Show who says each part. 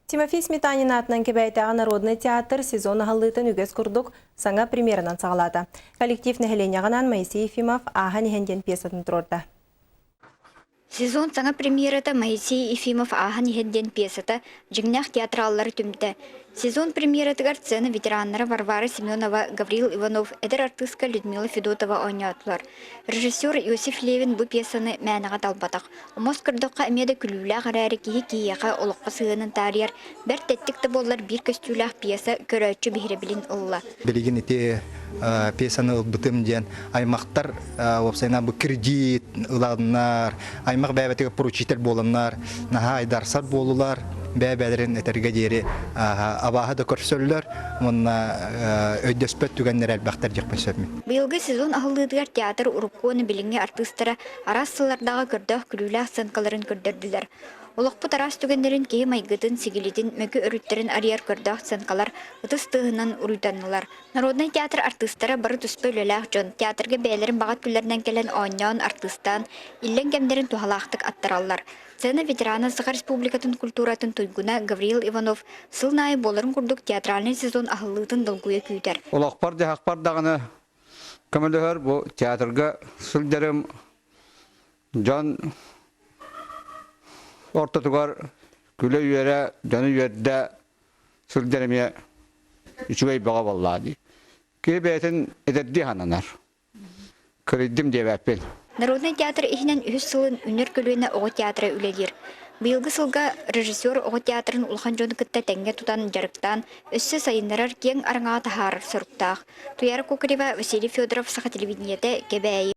Speaker 1: Тимофей Сметанин атынан кебәйтәгә Народный театр сезон ағаллытын үгіз күрдік саңа премьерынан сағалады. Коллектив нәхеленяғынан Моисей Ефимов аға нехенден пьесатын тұрорды.
Speaker 2: Сезон саңа премьерата Моисей Ефимов аға нехенден пьесата жигнях театраллары түмді. Сезон премьератыгар сцена ветераннары Варвара Семенова, Гаврил Иванов, эдер артистка Людмила Федотова ойнатылар. Режиссер Иосиф Левин бұл пьесаны мәніға талбатақ. Умос кырдыққа әмеді күлілі қарары кейі-кейеға олыққа сығының тарияр. Бәр тәттікті болар бір көстілі пьеса көрәтші бейребілін ұлла.
Speaker 3: Білген ете пьесаны ұлбытым ден аймақтар опсайна бұл кредит ұладынар, аймақ бәбәтігі поручитель болынар, наға айдарсар болулар. Бәбәлерін әтәрге дейірі абаға да көрсөлілер, мұнна өйдөспөт түгенлер әлбәқтер жекпен сөпмін.
Speaker 2: Бұйылғы сезон ағылдығығар театр ұрыққуыны біліңе артыстары арассылардағы көрдіғ күлілі ақсанқаларын көрдірділер. Олықпы тарас түгендерін кейі майгытын, сигилетін, möкі өріттерін арияр көрдіғ санқалар ұтыстығынан ұруйтанылар. Народный театр артыстары бары түспі өлеләқ жон. Театрға бәйлерін бағат күллерінен келен ойнауын артыстан, иллен кәмдерін тухалақтық аттыралар. Сцена ветераны Саха Республикатын культуратын туйгуна Гаврил Иванов сылнайы боларын күрдік театральный сезон ағылытын дылгуя күйдер.
Speaker 4: Олақпар дағақпар дағыны көмілігір бұл театрға сүлдерім жан ортатығар күлі үйері, жаны үйерді сүлдеріме үшігей баға болады. Кей бәйтін әдерді хананар. Көрейдім деп әппен.
Speaker 2: Народный театр ихінен үхіс сылын үнер көлуіне оғы театры үлелер. Бұйылғы сылға режиссер оғы театрын ұлған жоны күтті тәңге тұтан жарықтан өссі сайындарар кең арыңаға тахарыр сұрықтақ. Туяры Кокарева, Василий Федоров, Саха телевидениеті, Кебәйі.